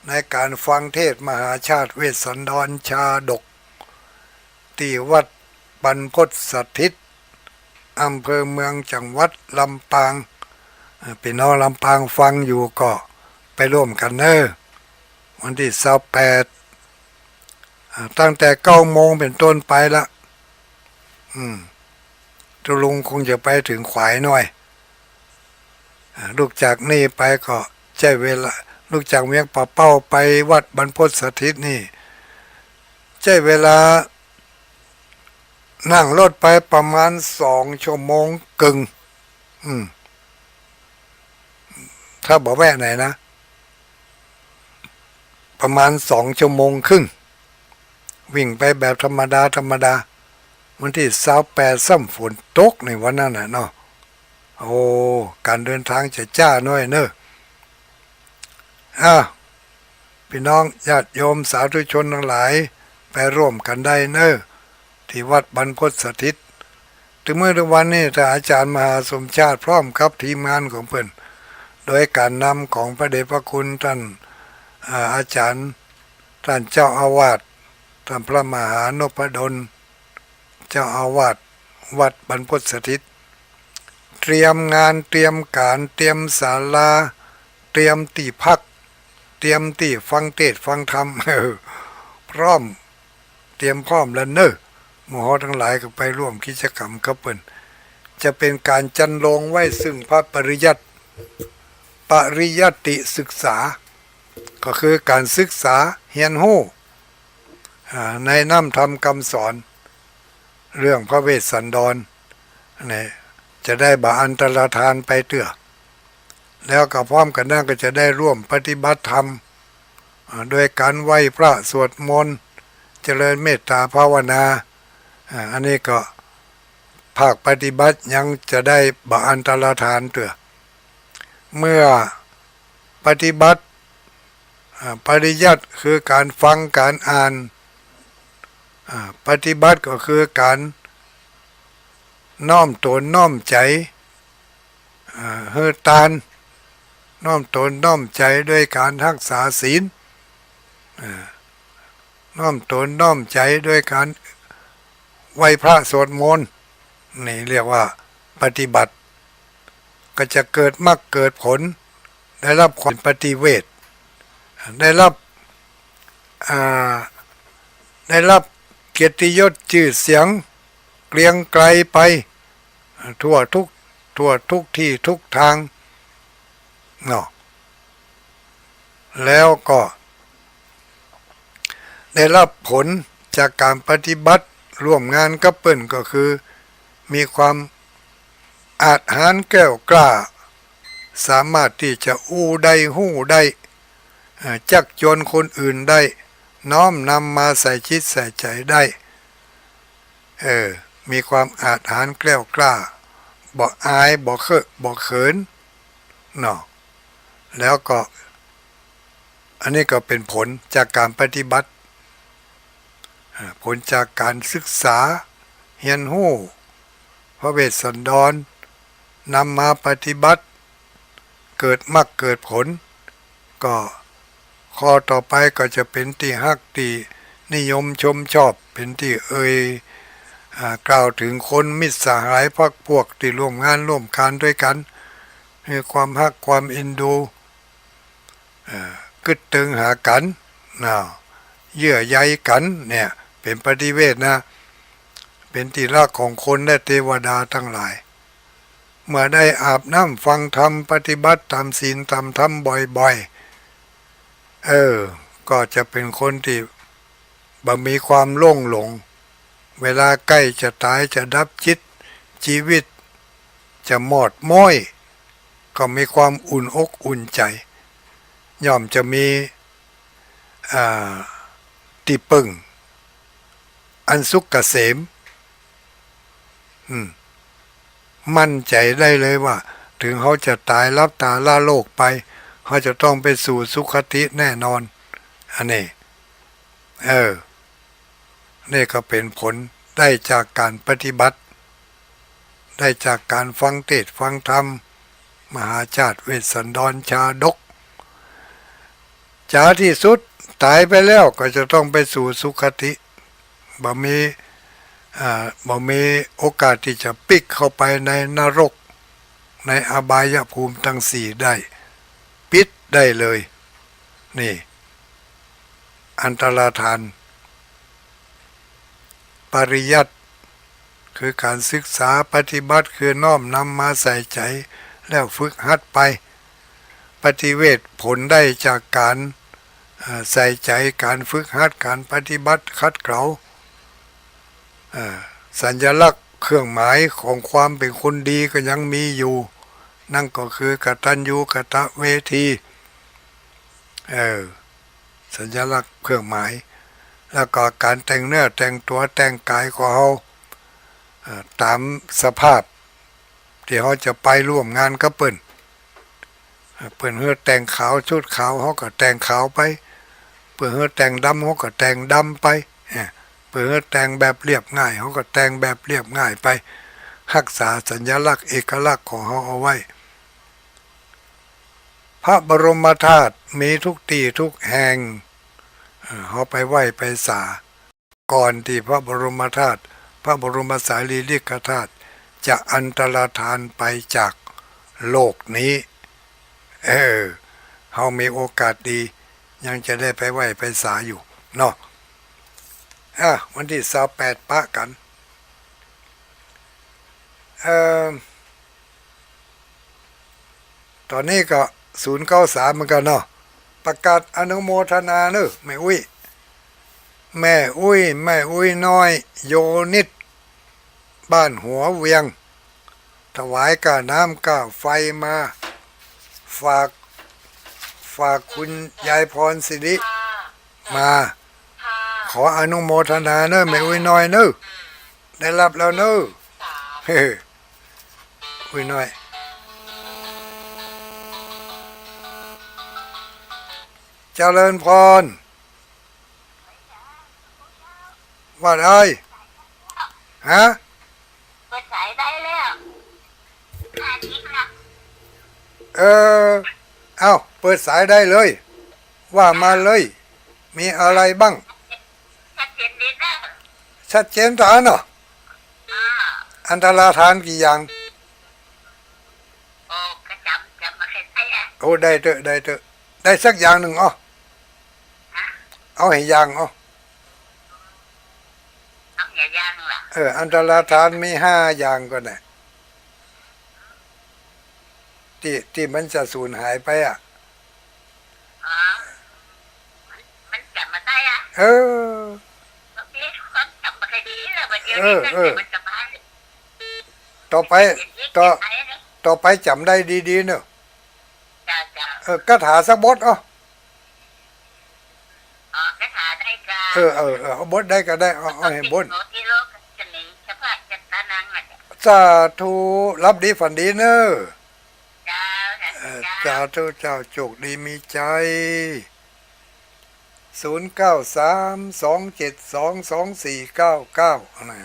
ในการฟังเทศมหาชาติเวสสันดรชาดกที่วัดบรรพตสถิตอำเภอเมืองจังหวัดลำปางพี่น้องลำปางฟังอยู่ก็ไปร่วมกันเนอะวันที่28ตั้งแต่9 โมงเป็นต้นไปละทุลุงคงจะไปถึงขวายหน่อยลูกจากนี่ไปก็ใช้เวลาลูกจากเมียงป่าเป้าไปวัดบรรพตสถิตนี่ใช้เวลานั่งรถไปประมาณ2 ชั่วโมงกึ่งถ้าบอกแวะไหนนะประมาณ2 ชั่วโมงครึ่งวิ่งไปแบบธรรมดาวันที่28ซ้ำฝนตกในวันนั้นน่ะเนาะโอ้การเดินทางจะจ้าน้อยเนอะพี่น้องญาติโยมสาธุชนทั้งหลายไปร่วมกันได้เนอะที่วัดบรรพตสถิตถึงเมื่อวันนี้ท่านอาจารย์มหาสมชาติพร้อมครับทีมงานของเพิ่นโดยการนำของพระเดชพระคุณท่านอาจารย์ท่านเจ้าอาวาสท่านพระมหานพดลเจ้าอาวาสวัดบรรพตสถิตเตรียมงานเตรียมการเตรียมศาลาเตรียมที่พักเตรียมที่ฟังเทศน์ฟังธรรมพร้อมเตรียมพร้อมแล้วเนอะหมู่เฮาทั้งหลายก็ไปร่วมกิจกรรมกับเพิ่นจะเป็นการจันลงไว้ซึ่งพระปริยัติศึกษาก็คือการศึกษาเรียนรู้ในน้ำธรรมคำสอนเรื่องพระเวสสันดรนี่จะได้บาอันตรธานไปเตื้อแล้วก็พร้อมกันนั้นก็จะได้ร่วมปฏิบัติธรรมโดยการไหว้พระสวดมนต์เจริญเมตตาภาวนาอันนี้ก็ภาคปฏิบัติยังจะได้บาอันตรธานเตื้อเมื่อปฏิบัติปริยัติคือการฟังการอ่านปฏิบัติก็คือการน้อมตนน้อมใจเฮือตานน้อมตนน้อมใจด้วยการรักษาศีลน้อมตนน้อมใจด้วยการไหว้พระสวดมนต์นี่เรียกว่าปฏิบัติก็จะเกิดมรรคเกิดผลได้รับความปฏิเวทได้รับเกียรติยศชื่อเสียงเกรียงไกรไปทั่วทุกที่ทุกทางเนาะแล้วก็ได้รับผลจากการปฏิบัติร่วมงานกับเปิ้นก็คือมีความอาจหาญแก้วกล้าสามารถที่จะอู้ได้หู้ได้จักจวนคนอื่นได้น้อมนำมาใส่จิตใส่ใจได้มีความอาจหาญแกล้วกล้าบ่อายบ่เขินเนาะแล้วก็อันนี้ก็เป็นผลจากการปฏิบัติผลจากการศึกษาเรียนรู้พระเวสสันดรนำมาปฏิบัติเกิดมรรคเกิดผลก็ข้อต่อไปก็จะเป็นที่ฮักที่นิยมชมชอบเป็นที่กล่าวถึงคนมิตรสหายพรรคพวกที่ร่วมงานร่วมการด้วยกันมีความฮักความเอ็นดูกึดตึงหากันเยื่อใยกันเนี่ยเป็นปฏิเวทนะเป็นที่รักของคนและเทวดาทั้งหลายเมื่อได้อาบน้ำฟังธรรมปฏิบัติทำศีลทำธรรมบ่อยๆก็จะเป็นคนที่บ่มีความโล่งหลงเวลาใกล้จะตายจะดับจิตชีวิตจะหมดม้อยก็มีความอุ่นอกอุ่นใจย่อมจะมีที่ปึ้งอันสุขเกษมมั่นใจได้เลยว่าถึงเขาจะตายลับตาล่าโลกไปเขาจะต้องไปสู่สุคติแน่นอนอันนี้นี่ก็เป็นผลได้จากการปฏิบัติได้จากการฟังเทศน์ฟังธรรมมหาชาติเวสสันดรชาดก จ๋าที่สุดตายไปแล้วก็จะต้องไปสู่สุคติบ่มีบ่มีโอกาสที่จะปิกเข้าไปในนรกในอบายภูมิทั้งสี่ได้ปิดได้เลยนี่อันตรธานปริยัติคือการศึกษาปฏิบัติคือน้อมนำมาใส่ใจแล้วฝึกหัดไปปฏิเวทผลได้จากการใส่ใจการฝึกหัดการปฏิบัติคัดเกลาสัญลักษณ์เครื่องหมายของความเป็นคนดีก็ยังมีอยู่นั่นก็คือกตัญญูกตเวทีสัญลักษณ์เครื่องหมายแล้วก็การแต่งเนื้อแต่งตัวแต่งกายของเขาตามสภาพที่เขาจะไปร่วมงานก็เปิ้นเฮือแต่งขาวชุดขาวเขาก็แต่งขาวไปเฮือแต่งดำเขาก็แต่งดำไปเฮือแต่งแบบเรียบง่ายเขาก็แต่งแบบเรียบง่ายไปรักษาสัญลักษณ์เอกลักษณ์ของเขาเอาไว้พระบรมธาตุมีทุกที่ทุกแห่งเขาไปไหว้ไปสาก่อนที่พระบรมธาตุพระบรมสารีริกธาตุจะอันตรธานไปจากโลกนี้เขามีโอกาสดียังจะได้ไปไหว้ไปสาอยู่เนาะวันที่28ปะกันตอนนี้ก็093เหมือนกันเนาะประกาศอนุโมทนาเนอะแม่อุ้ยน้อยโยนิดบ้านหัวเวียงถวายกาน้ำกาไฟมาฝากคุณยายพรสิริมาขออนุโมทนาเนอะแม่อุ้ยน้อยเนอะได้รับแล้วเนอะอุ้ยน้อยเจริญพรว่าไงฮะเปิดสายได้แล้วเอ้าเปิดสายได้เลยว่ามาเลยมีอะไรบ้างชัดเจนดีนะชัดเจนฐานเนาะอันตรธานกี่อย่างโอ้กระจำมาเห็นไอ้โอ้ได้เถอะได้สักอย่างหนึ่งเอาให้อย่างน้องอย่าย่างล่ะอันตรธานมี5อย่างก็ได้ที่มันจะสูญหายไปมันจำมาได้บางทีความจำมาแค่ดีแล้วบางทีมันจะมาต่อไปจำได้ดีๆเนอะคาถาสักบทคาถาได้กาเอาบทได้ก็ได้เอาให้บทสาธุรับดีฝันดีเนอะสาธุเจ้าโชคดีมีใจ0932722499นะ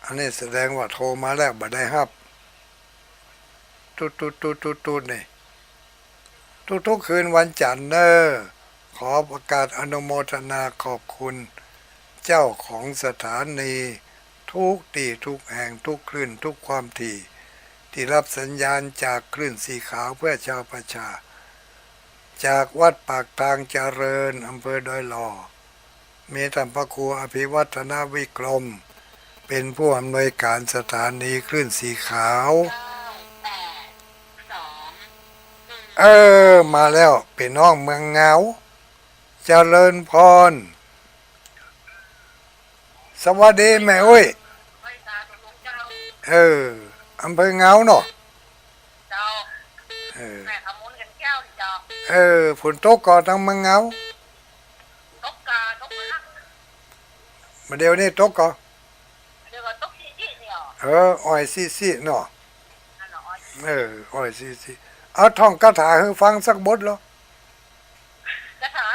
อันนี้แสดงว่าโทรมาแล้วบ่ได้รับตุ๊ดนี่ทุกคืนวันจันทร์เนอะขอประกาศอนุโมทนาขอบคุณเจ้าของสถานีทุกที่ทุกแห่งทุกคลื่นทุกความถี่ที่รับสัญญาณจากคลื่นสีขาวเพื่อชาวประชาจากวัดปากทางเจริญอำเภอดอยหล่อมีท่านพระครูอภิวัฒนวิกรมเป็นผู้อำนวยการสถานีคลื่นสีขาวมาแล้วเป็นน้องเมืองเงาเจริญพรสวัสดีแม่อุ้ยอำเภอเงาเนาะฝนตกก่อนทางเมืองเงามาเดี๋ยวนี้ตกก่อนอ้อยซี่เนาะอ้อยซี่เอาท่องคาถาให้ฟังสักบทเหรอคาถา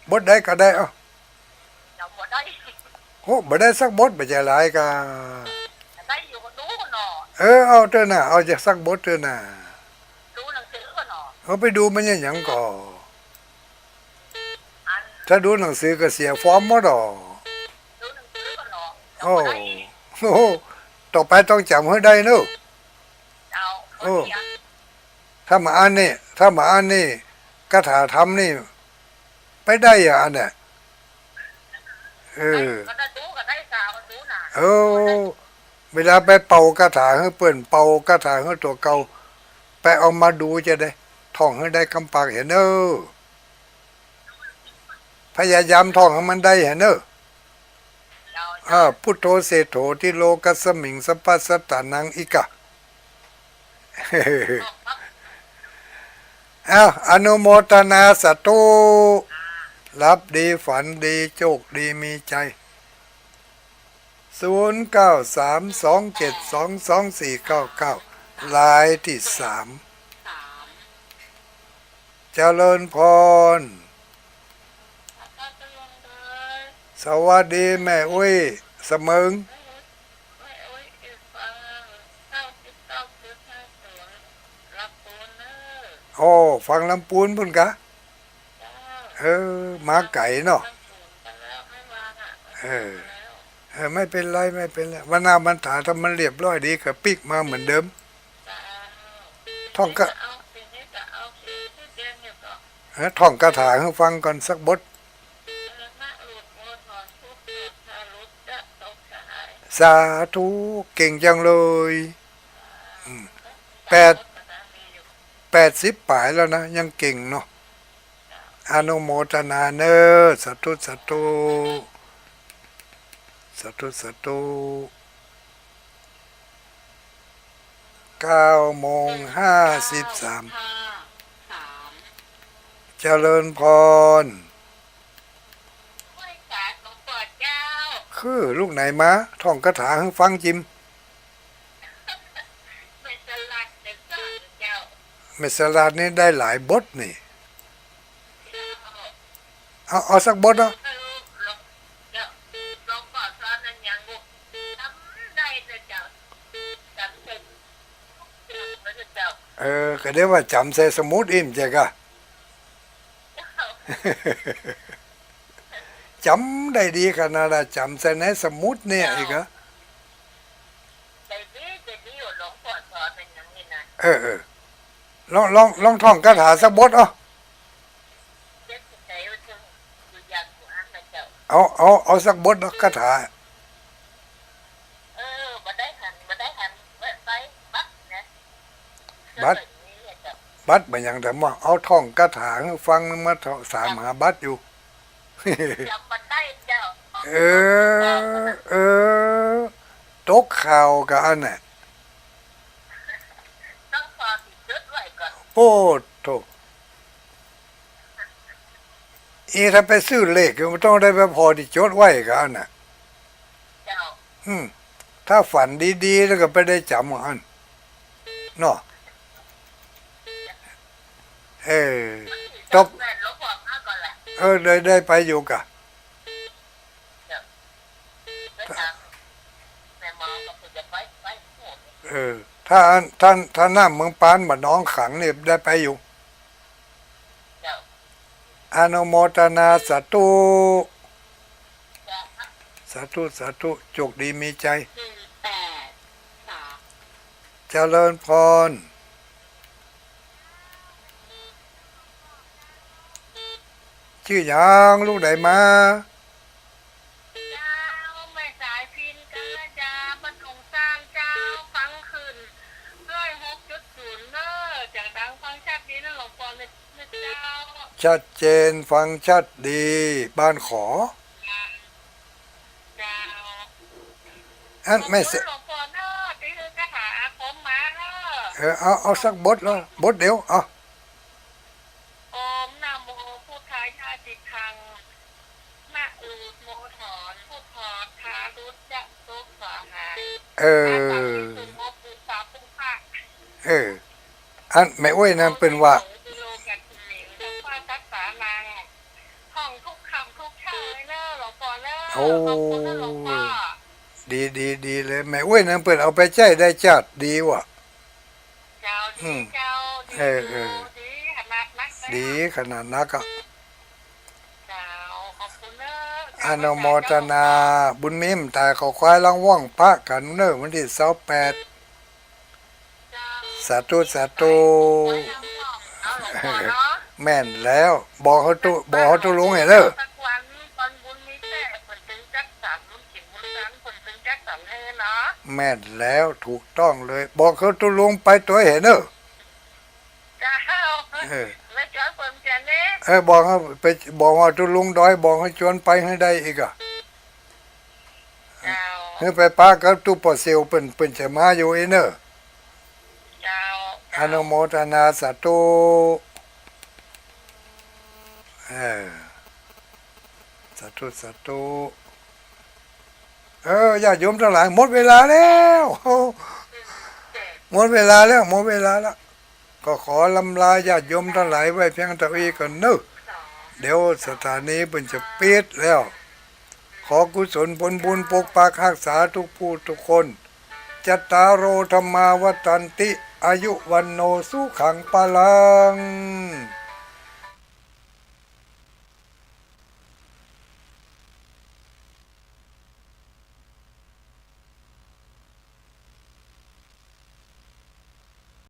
บทได้ก็ได้บทได้โหบ่ได้สักบทบ่ใช่หลายกะได้อยู่ก็ดูเนาะ เอาเถอะนะเอาจากสักบทเถอะนะดูหนังสือก่อนหนอเอาไปดูมันยังก่ออันถ้าดูหนังสือก็เสียฟอร์มหมดหรอดูหนังสือก่อนหนอโอ้จำได้โหต่อไปต้องจำให้ได้เนอะเอาคโอ้นเดียวถ้ามาอ่านนี่คาถาธรรมนี่ไปได้อ่ะอันเนี่ยเออก็ได้ดูก็ได้สาวดูหนาเออเวลาไปเป่ากระถาให้เปื่อนเป่ากระถาให้ตัวเก่าไปเอามาดูจะได้ท่องให้ได้กำปากเห็นเนอะพยายามท่องให้มันได้เห็นเนอะพุทโธเสโถที่โลกัสสมิงสัพพสัตตานังอิกะอนุโมทนาสาธุรับดีฝันดีโชคดีมีใจ0932722499ลายที่3เจริญพรสวัสดีแม่อุ้ยเสมิงโอ้ฟังลำปูนพุ่นกะมาไก่เนาะไม่เป็นไรวันหน้ามันถาถ้ามันเรียบร้อยดีก็ปิกมาเหมือนเดิมท่องท่องคาถาให้ฟังก่อนสักบทสาธุเก่งจังเลย80 ป่ายแล้วนะยังเก่งเนาะอนุโมทนาเนอสาธุสาธุ9:53เจริญพรคือลูกไหนมาท่องคาถาให้ฟังจิมเมสลาดนี่ได้หลายบทนี่เอาสักบทเนาะก็ได้ว่าจำใส่สมุดอิ่มใจกะจำได้ดีขนาดจำใส่ในสมุดเนี่ยอีกอะลองท่องคาถาสักบทเอาสักบทเนาะคาถาบัดมันยังแต่ว่าเอาท่องคาถาให้ฟังมาสามหาบัดอยู่ตกข่าวกับอันน่ะโอ้โถถ้าไปซื้อเลขมันต้องได้ไปพอที่จดไว้กับอันน่ะถ้าฝันดีๆแล้วก็ไปได้จำอันเนาะตบได้ไปอยู่กะถ้าน้ำเมืองปานบัดน้องขังเนี่ยได้ไปอยู่อนุโมทนาสาธุโชคดีมีใจเจริญพรชื่อยังลูกไหนมาชัดเจนฟังชัดดีบ้านขออันไม่เสเอาสักบทแล้วบทเดียวนะโมพุทธายาติทังนะอูโมถอนพุทธอทารุจะตุสาหาอันไม่อ้วยนั่นเป็นว่าด ดีเลยแม่อ้วยนั่นเปิดเอาไปใช้ได้จัดดีว่ะ เจ้าดีเจ้าดี เออ ดีขนาดนัก ดีขนาดนักอ่ะ เจ้าขอบคุณเนอะ อนุโมทนาบุญมิมตายเขาควายลังว่องพระกันเนอะวันที่28 เจ้า สาธุ เอาหลวงพ่อเนาะ แม่นแล้วบอกเขาตุลุงให้เด้อ สักวันตอนบุญมีแต่ผลถึงจักสามบุญขิมบุญนั้นผลถึงจักสามเฮเนาะ แม่นแล้วถูกต้องเลย บอกเขาตุลุงไปตัวเห็นเด้อ เจ้าไม่จอดผมจะเนี้ย บอกเขาไปบอกว่าตุลุงดอยบอกให้ชวนไปให้ได้อีกอ่ะ เจ้า ให้ไปป้ากับตุปอเซลเปิ้นจะมาอยู่เนอะ เจ้า อนุโมทนาสาธุสาธุญาติโยมทั้งหลายหมดเวลาแล้วหมดเวลาแล้วก็ขอลำลาญาติโยมทั้งหลายไว้เพียงเท่านี้ก่อนเนอะเดี๋ยวสถานีเพิ่นจะปิดแล้ว ขอกุศลผลบุญปกปักรักษาทุกผู้ทุกคนจัตตารโอธรรมาวัฏันติอายุวันโนสุขังปะลัง